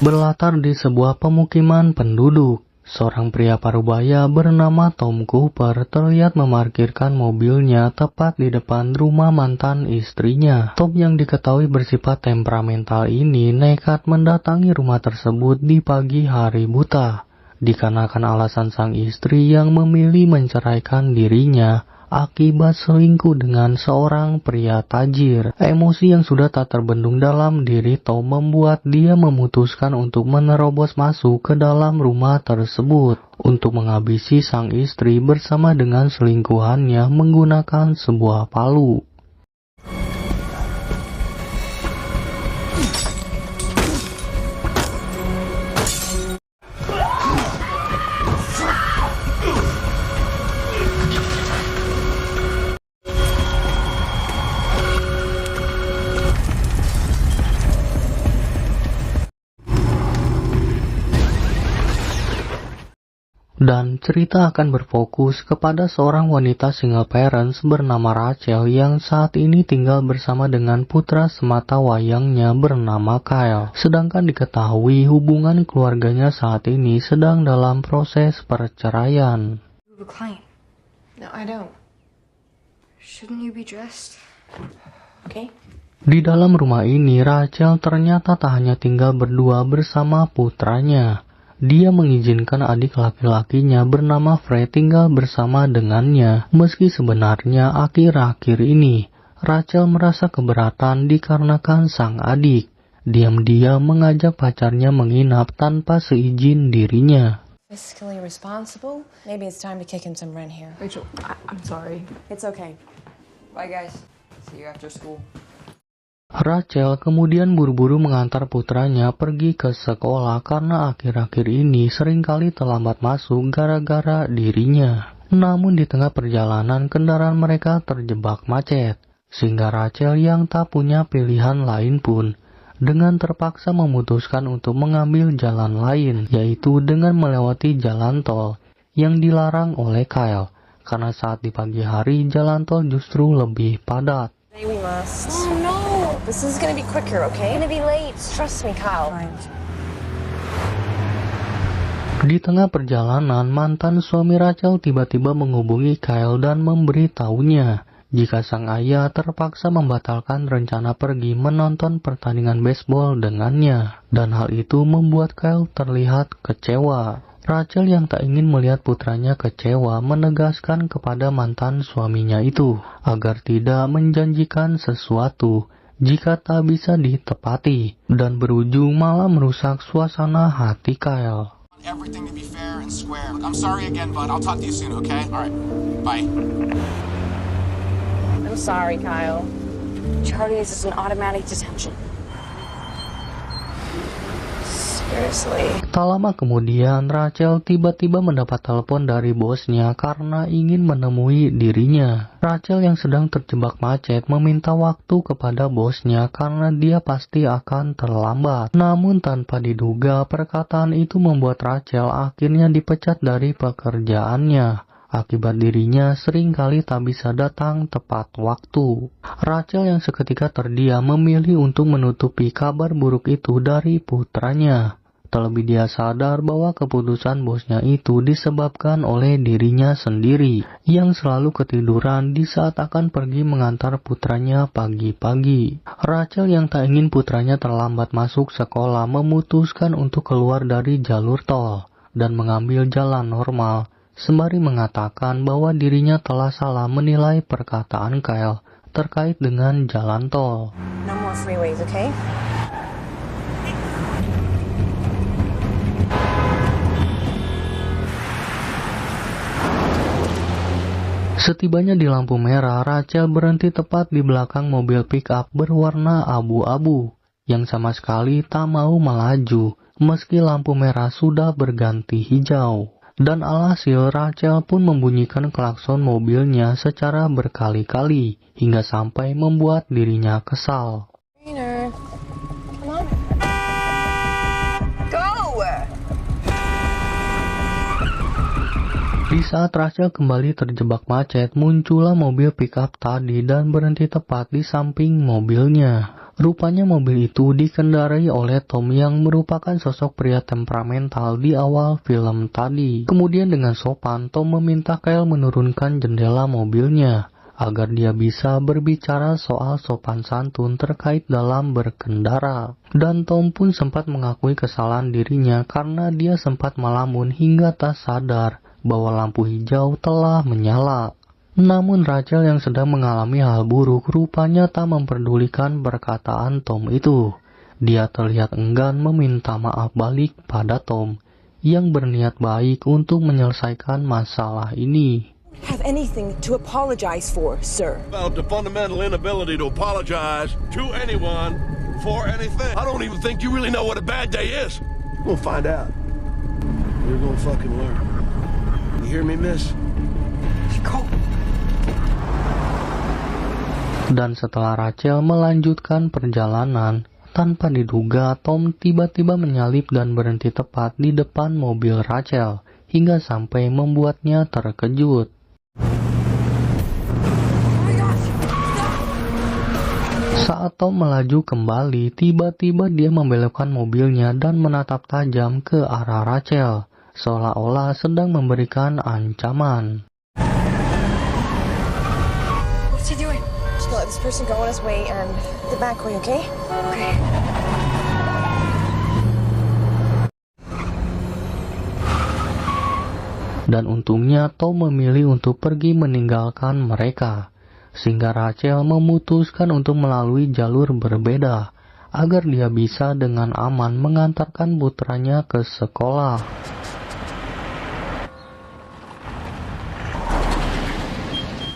berlatar di sebuah pemukiman penduduk. Seorang pria parubaya bernama Tom Cooper terlihat memarkirkan mobilnya tepat di depan rumah mantan istrinya. Tom yang diketahui bersifat temperamental ini nekat mendatangi rumah tersebut di pagi hari buta. Dikarenakan alasan sang istri yang memilih menceraikan dirinya akibat selingkuh dengan seorang pria tajir. Emosi yang sudah tak terbendung dalam diri Tom membuat dia memutuskan untuk menerobos masuk ke dalam rumah tersebut untuk menghabisi sang istri bersama dengan selingkuhannya menggunakan sebuah palu. Dan cerita akan berfokus kepada seorang wanita single parents bernama Rachel yang saat ini tinggal bersama dengan putra semata wayangnya bernama Kyle. Sedangkan diketahui hubungan keluarganya saat ini sedang dalam proses perceraian. No, I don't. Shouldn't you be dressed? Okay. Di dalam rumah ini, Rachel ternyata tak hanya tinggal berdua bersama putranya. Dia mengizinkan adik laki-lakinya bernama Fred tinggal bersama dengannya. Meski sebenarnya akhir-akhir ini, Rachel merasa keberatan dikarenakan sang adik diam-diam mengajak pacarnya menginap tanpa seizin dirinya. Fiscally responsible? Maybe it's time to kick in some rent here. Rachel, I'm sorry. It's okay. Bye, guys. See you after school. Rachel kemudian buru-buru mengantar putranya pergi ke sekolah karena akhir-akhir ini seringkali terlambat masuk gara-gara dirinya. Namun di tengah perjalanan kendaraan mereka terjebak macet, sehingga Rachel yang tak punya pilihan lain pun dengan terpaksa memutuskan untuk mengambil jalan lain, yaitu dengan melewati jalan tol yang dilarang oleh Kyle, karena saat di pagi hari jalan tol justru lebih padat. We must. Oh no! This is gonna be quicker, okay? Gonna be late. Trust me, Kyle. Fine. Di tengah perjalanan, mantan suami Rachel tiba-tiba menghubungi Kyle dan memberitahunya jika sang ayah terpaksa membatalkan rencana pergi menonton pertandingan baseball dengannya. Dan hal itu membuat Kyle terlihat kecewa. Rachel yang tak ingin melihat putranya kecewa menegaskan kepada mantan suaminya itu agar tidak menjanjikan sesuatu jika tak bisa ditepati, dan berujung malah merusak suasana hati Kyle. Everything to be fair and square. I'm sorry again, bud. I'll talk to you soon, okay? All right. Bye. I'm sorry, Kyle. Charlie's is an automatic detention. Tak lama kemudian, Rachel tiba-tiba mendapat telepon dari bosnya karena ingin menemui dirinya. Rachel yang sedang terjebak macet meminta waktu kepada bosnya karena dia pasti akan terlambat. Namun tanpa diduga, perkataan itu membuat Rachel akhirnya dipecat dari pekerjaannya. Akibat dirinya seringkali tak bisa datang tepat waktu. Rachel yang seketika terdiam memilih untuk menutupi kabar buruk itu dari putranya. Terlebih dia sadar bahwa keputusan bosnya itu disebabkan oleh dirinya sendiri yang selalu ketiduran di saat akan pergi mengantar putranya pagi-pagi. Rachel yang tak ingin putranya terlambat masuk sekolah memutuskan untuk keluar dari jalur tol dan mengambil jalan normal, sembari mengatakan bahwa dirinya telah salah menilai perkataan Kyle terkait dengan jalan tol. No more freeways, okay? Setibanya di lampu merah, Rachel berhenti tepat di belakang mobil pick-up berwarna abu-abu yang sama sekali tak mau melaju meski lampu merah sudah berganti hijau. Dan alhasil Rachel pun membunyikan klakson mobilnya secara berkali-kali hingga sampai membuat dirinya kesal. Rainer, come on. Go! Di saat Rachel kembali terjebak macet, muncullah mobil pick-up tadi dan berhenti tepat di samping mobilnya. Rupanya mobil itu dikendarai oleh Tom yang merupakan sosok pria temperamental di awal film tadi. Kemudian dengan sopan, Tom meminta Kyle menurunkan jendela mobilnya agar dia bisa berbicara soal sopan santun terkait dalam berkendara. Dan Tom pun sempat mengakui kesalahan dirinya karena dia sempat melamun hingga tak sadar bahwa lampu hijau telah menyala. Namun Rachel yang sedang mengalami hal buruk rupanya tak memperdulikan perkataan Tom itu. Dia terlihat enggan meminta maaf balik pada Tom yang berniat baik untuk menyelesaikan masalah ini. Have anything to apologize for, sir? About the fundamental inability to apologize to anyone for anything. I don't even think you really know what a bad day is. We'll find out. You're gonna fucking learn. You hear me, miss? Go. Dan setelah Rachel melanjutkan perjalanan, tanpa diduga Tom tiba-tiba menyalip dan berhenti tepat di depan mobil Rachel, hingga sampai membuatnya terkejut. Saat Tom melaju kembali, tiba-tiba dia membelokkan mobilnya dan menatap tajam ke arah Rachel, seolah-olah sedang memberikan ancaman. What's he doing? Just let this person go on his way and the back way, okay? Okay. Dan untungnya Tom memilih untuk pergi meninggalkan mereka, sehingga Rachel memutuskan untuk melalui jalur berbeda, agar dia bisa dengan aman mengantarkan putranya ke sekolah.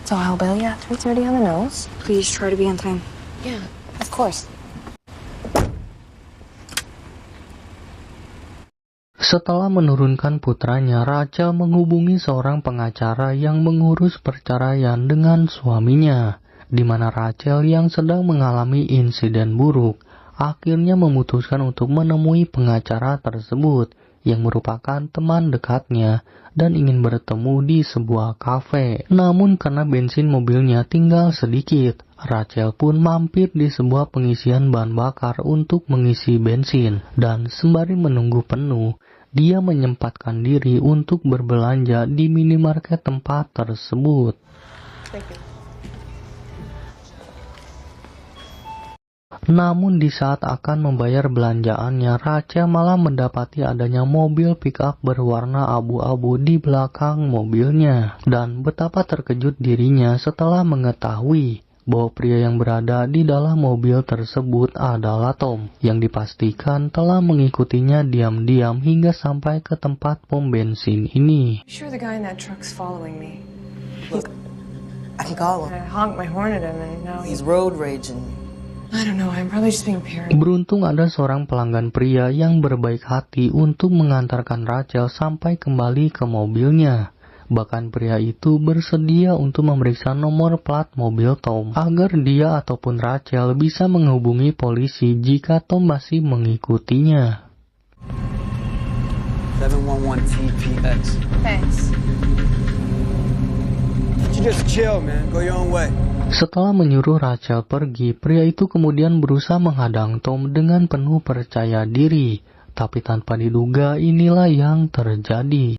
So I'll bail you at 3:30 on the nose? Please try to be on time. Yeah, of course. Setelah menurunkan putranya, Rachel menghubungi seorang pengacara yang mengurus perceraian dengan suaminya, di mana Rachel yang sedang mengalami insiden buruk akhirnya memutuskan untuk menemui pengacara tersebut yang merupakan teman dekatnya dan ingin bertemu di sebuah kafe. Namun karena bensin mobilnya tinggal sedikit, Rachel pun mampir di sebuah pengisian bahan bakar untuk mengisi bensin, dan sembari menunggu penuh, dia menyempatkan diri untuk berbelanja di minimarket tempat tersebut. Namun di saat akan membayar belanjaannya, Rachel malah mendapati adanya mobil pick-up berwarna abu-abu di belakang mobilnya. Dan betapa terkejut dirinya setelah mengetahui bahwa pria yang berada di dalam mobil tersebut adalah Tom, yang dipastikan telah mengikutinya diam-diam hingga sampai ke tempat pom bensin ini. Sure the guy in that truck's following me. I can call him. I honked my horn at him and now He's road raging. I don't know, I'm probably just being paranoid. Beruntung ada seorang pelanggan pria yang berbaik hati untuk mengantarkan Rachel sampai kembali ke mobilnya. Bahkan pria itu bersedia untuk memeriksa nomor plat mobil Tom agar dia ataupun Rachel bisa menghubungi polisi jika Tom masih mengikutinya. 711 TPX. Thanks. You just chill, man. Go your own way. Setelah menyuruh Rachel pergi, pria itu kemudian berusaha menghadang Tom dengan penuh percaya diri. Tapi tanpa diduga inilah yang terjadi.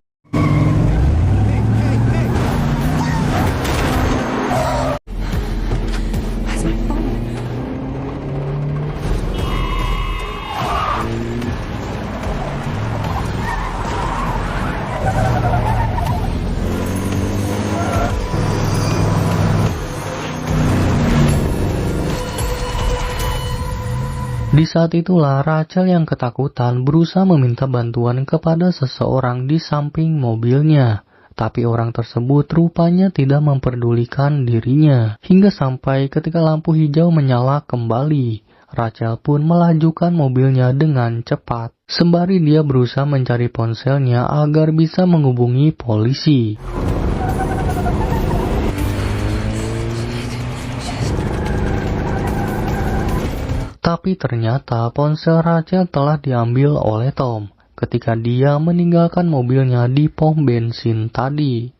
Di saat itulah Rachel yang ketakutan berusaha meminta bantuan kepada seseorang di samping mobilnya. Tapi orang tersebut rupanya tidak memperdulikan dirinya. Hingga sampai ketika lampu hijau menyala kembali, Rachel pun melajukan mobilnya dengan cepat. Sembari dia berusaha mencari ponselnya agar bisa menghubungi polisi. Tapi ternyata ponsel Rachel telah diambil oleh Tom ketika dia meninggalkan mobilnya di pom bensin tadi.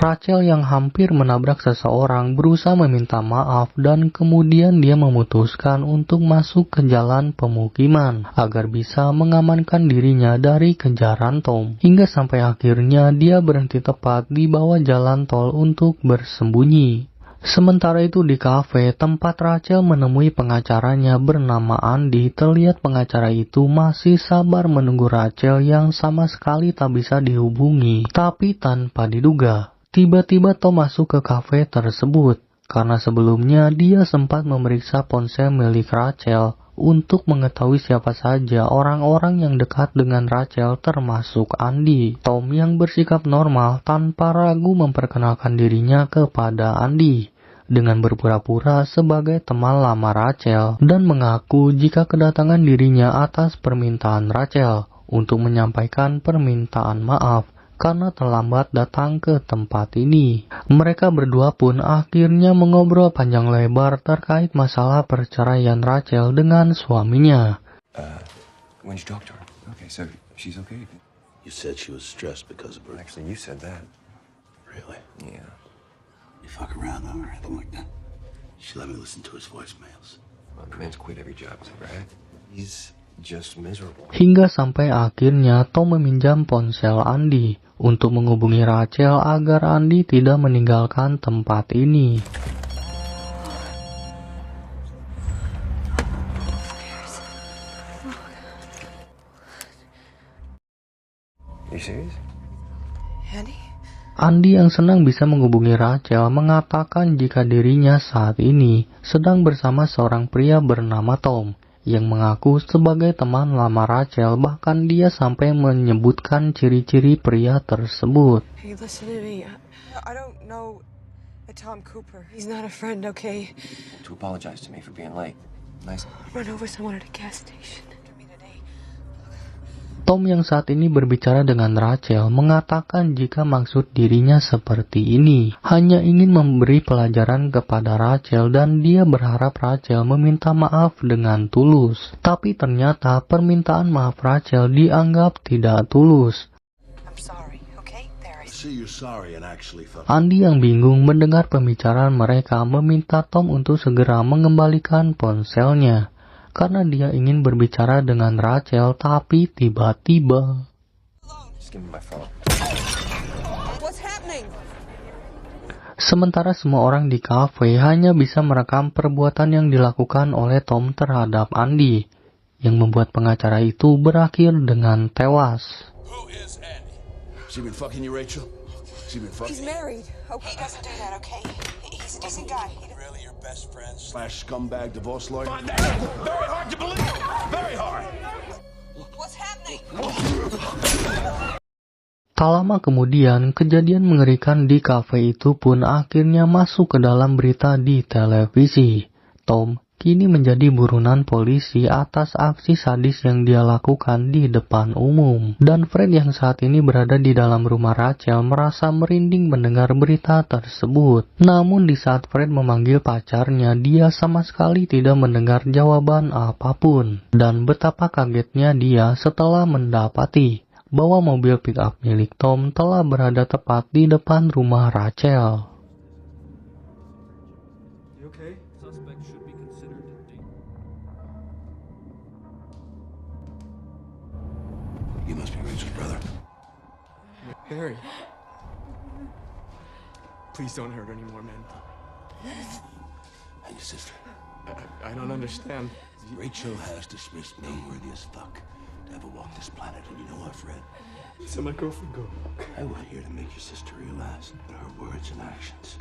Rachel yang hampir menabrak seseorang berusaha meminta maaf dan kemudian dia memutuskan untuk masuk ke jalan pemukiman agar bisa mengamankan dirinya dari kejaran Tom. Hingga sampai akhirnya dia berhenti tepat di bawah jalan tol untuk bersembunyi. Sementara itu di kafe tempat Rachel menemui pengacaranya bernama Andy, terlihat pengacara itu masih sabar menunggu Rachel yang sama sekali tak bisa dihubungi. Tapi tanpa diduga, tiba-tiba Tom masuk ke kafe tersebut, karena sebelumnya dia sempat memeriksa ponsel milik Rachel untuk mengetahui siapa saja orang-orang yang dekat dengan Rachel termasuk Andy. Tom yang bersikap normal tanpa ragu memperkenalkan dirinya kepada Andy dengan berpura-pura sebagai teman lama Rachel dan mengaku jika kedatangan dirinya atas permintaan Rachel untuk menyampaikan permintaan maaf karena terlambat datang ke tempat ini. Mereka berdua pun akhirnya mengobrol panjang lebar terkait masalah perceraian Rachel dengan suaminya. When you talk to her? Okay, so she's okay? You said she was stressed because of her. Actually, you said that. Really? Yeah. You fuck around or anything like that? She let me listen to his voicemails. Well, the man's quit every job he's ever had. He's just miserable. Hingga sampai akhirnya Tom meminjam ponsel Andy untuk menghubungi Rachel agar Andy tidak meninggalkan tempat ini. You serious? Andy? Andy yang senang bisa menghubungi Rachel mengatakan jika dirinya saat ini sedang bersama seorang pria bernama Tom yang mengaku sebagai teman lama Rachel, bahkan dia sampai menyebutkan ciri-ciri pria tersebut. Hey, listen to me. I don't know Tom Cooper. He's not a friend, okay? To apologize to me for being late. Nice. Run over someone at a gas station. Give me today. Tom yang saat ini berbicara dengan Rachel mengatakan jika maksud dirinya seperti ini hanya ingin memberi pelajaran kepada Rachel dan dia berharap Rachel meminta maaf dengan tulus. Tapi ternyata permintaan maaf Rachel dianggap tidak tulus. I'm sorry, okay? There See, you're sorry and actually fucking... Andy yang bingung mendengar pembicaraan mereka meminta Tom untuk segera mengembalikan ponselnya karena dia ingin berbicara dengan Rachel, tapi tiba-tiba Just give me my phone. What's happening? sementara semua orang di kafe hanya bisa merekam perbuatan yang dilakukan oleh Tom terhadap Andy, yang membuat pengacara itu berakhir dengan tewas. Who is Andy? She been fucking you, Rachel? She been fucking... He's married. Okay, he doesn't do that, okay? He's a decent guy. Really your best friend slash scumbag divorce lawyer? Very hard to believe. Very hard. What's happening? Tak lama kemudian, kejadian mengerikan di kafe itu pun akhirnya masuk ke dalam berita di televisi. Tom kini menjadi buronan polisi atas aksi sadis yang dia lakukan di depan umum. Dan Fred yang saat ini berada di dalam rumah Rachel merasa merinding mendengar berita tersebut. Namun di saat Fred memanggil pacarnya, dia sama sekali tidak mendengar jawaban apapun. Dan betapa kagetnya dia setelah mendapati bahwa mobil pick-up milik Tom telah berada tepat di depan rumah Rachel. You must be Rachel's brother. Harry. Please don't hurt her anymore, man. And your sister. I don't understand. Rachel has dismissed me, worthy as fuck, to ever walk this planet. And you know what, Fred? So my girlfriend go. I want here to make your sister realize that her words and actions.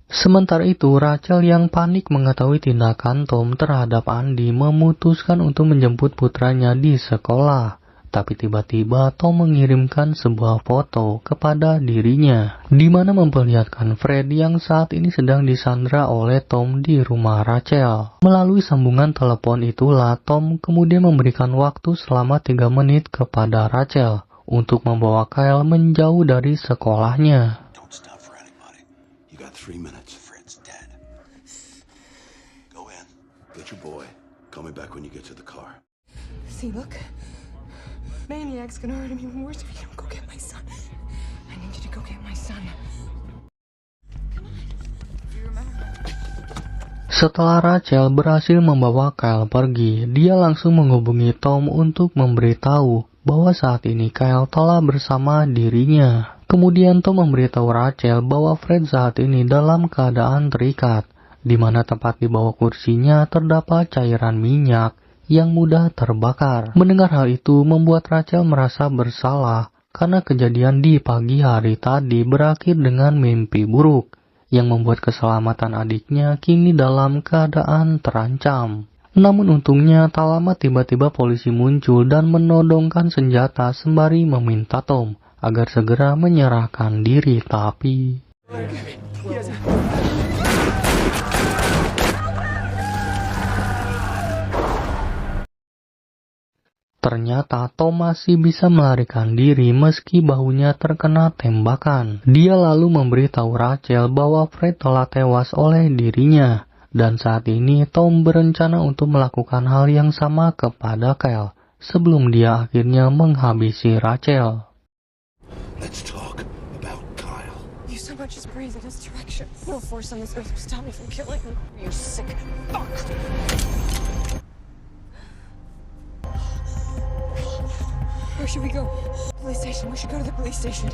Sementara itu, Rachel yang panik mengetahui tindakan Tom terhadap Andy memutuskan untuk menjemput putranya di sekolah. Tapi tiba-tiba Tom mengirimkan sebuah foto kepada dirinya, di mana memperlihatkan Fred yang saat ini sedang disandra oleh Tom di rumah Rachel. Melalui sambungan telepon itulah Tom kemudian memberikan waktu selama 3 menit kepada Rachel untuk membawa Kyle menjauh dari sekolahnya. 3 minutes. Fred's dead. Go in. Get your boy. Call me back when you get to the car. See, look. maniac's gonna hurt him even worse if you don't go get my son. I need you to go get my son. Come on. Do you remember? Setelah Rachel berhasil membawa Kyle pergi, dia langsung menghubungi Tom untuk memberitahu bahwa saat ini Kyle telah bersama dirinya. Kemudian Tom memberitahu Rachel bahwa Fred saat ini dalam keadaan terikat, di mana tempat di bawah kursinya terdapat cairan minyak yang mudah terbakar. Mendengar hal itu membuat Rachel merasa bersalah karena kejadian di pagi hari tadi berakhir dengan mimpi buruk yang membuat keselamatan adiknya kini dalam keadaan terancam. Namun untungnya tak lama tiba-tiba polisi muncul dan menodongkan senjata sembari meminta Tom agar segera menyerahkan diri, tapi ternyata Tom masih bisa melarikan diri meski bahunya terkena tembakan. Dia lalu memberitahu Rachel bahwa Fred telah tewas oleh dirinya. Dan saat ini Tom berencana untuk melakukan hal yang sama kepada Kyle sebelum dia akhirnya menghabisi Rachel. Let's talk about Kyle. You so much as breathe in his direction. No force on this earth will stop me from killing him. You sick fuck. Where should we go? Police station. We should go to the police station.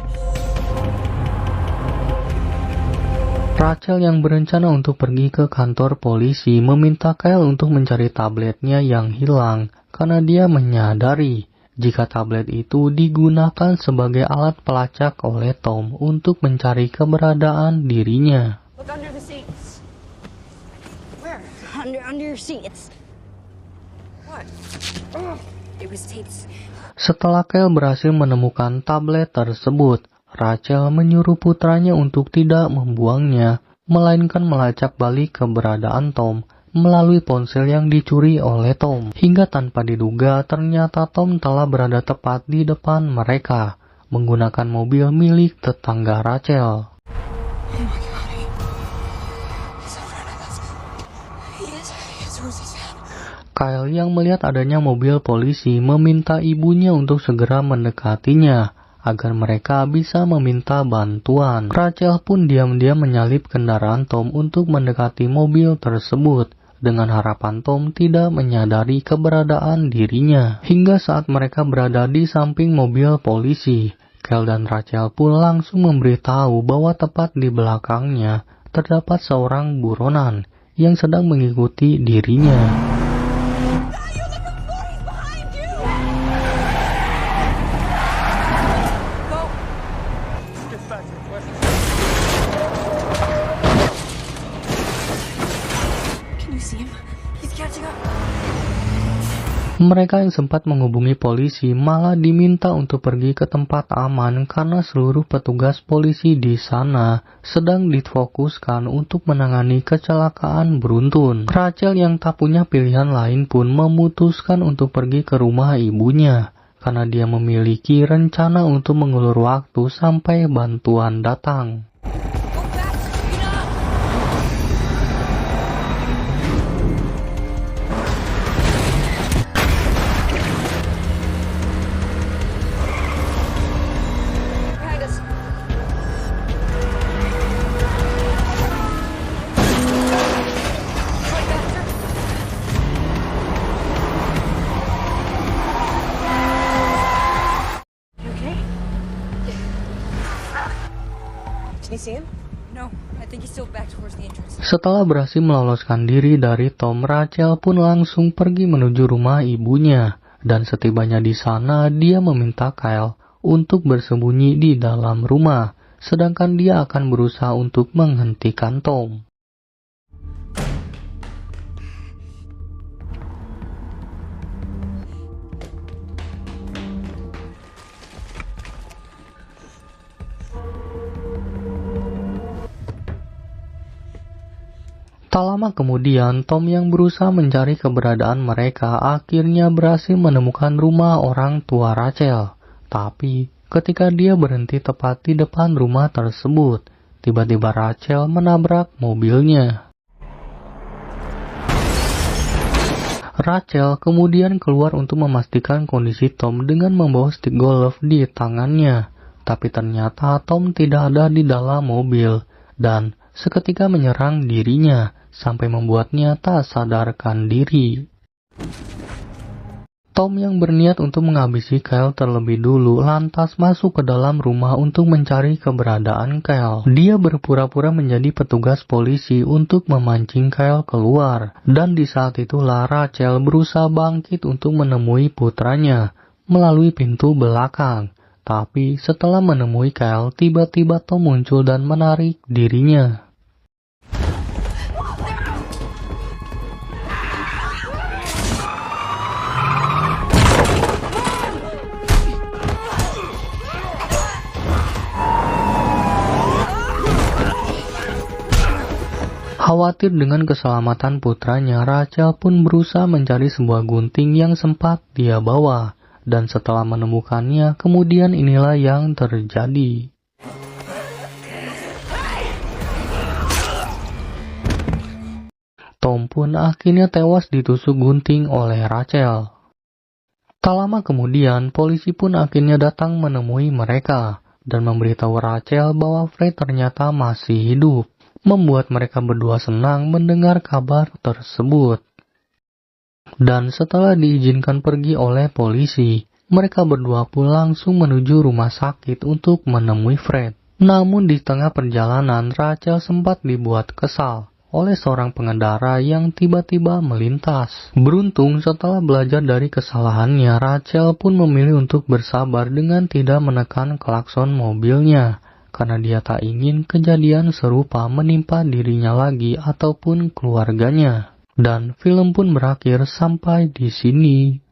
Rachel yang berencana untuk pergi ke kantor polisi meminta Kyle untuk mencari tabletnya yang hilang karena dia menyadari jika tablet itu digunakan sebagai alat pelacak oleh Tom untuk mencari keberadaan dirinya. Look under the seats. Where? Under your seats. What? It was tapes. Setelah Kyle berhasil menemukan tablet tersebut, Rachel menyuruh putranya untuk tidak membuangnya, melainkan melacak balik keberadaan Tom melalui ponsel yang dicuri oleh Tom. Hingga tanpa diduga, ternyata Tom telah berada tepat di depan mereka, menggunakan mobil milik tetangga Rachel. Oh my god, he's in front of us. He is. Where's he at? Kyle yang melihat adanya mobil polisi meminta ibunya untuk segera mendekatinya agar mereka bisa meminta bantuan. Rachel pun diam-diam menyalip kendaraan Tom untuk mendekati mobil tersebut dengan harapan Tom tidak menyadari keberadaan dirinya. Hingga saat mereka berada di samping mobil polisi, Kyle dan Rachel pun langsung memberitahu bahwa tepat di belakangnya terdapat seorang buronan yang sedang mengikuti dirinya. Mereka yang sempat menghubungi polisi malah diminta untuk pergi ke tempat aman karena seluruh petugas polisi di sana sedang difokuskan untuk menangani kecelakaan beruntun. Rachel yang tak punya pilihan lain pun memutuskan untuk pergi ke rumah ibunya karena dia memiliki rencana untuk mengulur waktu sampai bantuan datang. Setelah berhasil meloloskan diri dari Tom, Rachel pun langsung pergi menuju rumah ibunya. Dan setibanya di sana, dia meminta Kyle untuk bersembunyi di dalam rumah, sedangkan dia akan berusaha untuk menghentikan Tom. Tak lama kemudian, Tom yang berusaha mencari keberadaan mereka akhirnya berhasil menemukan rumah orang tua Rachel. Tapi, ketika dia berhenti tepat di depan rumah tersebut, tiba-tiba Rachel menabrak mobilnya. Rachel kemudian keluar untuk memastikan kondisi Tom dengan membawa stik golf di tangannya. Tapi ternyata Tom tidak ada di dalam mobil dan seketika menyerang dirinya sampai membuatnya tak sadarkan diri. Tom yang berniat untuk menghabisi Kyle terlebih dulu lantas masuk ke dalam rumah untuk mencari keberadaan Kyle. Dia berpura-pura menjadi petugas polisi untuk memancing Kyle keluar. Dan di saat itulah Rachel berusaha bangkit untuk menemui putranya melalui pintu belakang. Tapi setelah menemui Kyle, tiba-tiba Tom muncul dan menarik dirinya. Khawatir dengan keselamatan putranya, Rachel pun berusaha mencari sebuah gunting yang sempat dia bawa. Dan setelah menemukannya, kemudian inilah yang terjadi. Tom pun akhirnya tewas ditusuk gunting oleh Rachel. Tak lama kemudian, polisi pun akhirnya datang menemui mereka dan memberitahu Rachel bahwa Fred ternyata masih hidup. Membuat mereka berdua senang mendengar kabar tersebut. Dan setelah diizinkan pergi oleh polisi, mereka berdua pun langsung menuju rumah sakit untuk menemui Fred. Namun di tengah perjalanan, Rachel sempat dibuat kesal oleh seorang pengendara yang tiba-tiba melintas. Beruntung setelah belajar dari kesalahannya, Rachel pun memilih untuk bersabar dengan tidak menekan klakson mobilnya. Karena dia tak ingin kejadian serupa menimpa dirinya lagi ataupun keluarganya. Dan film pun berakhir sampai di sini.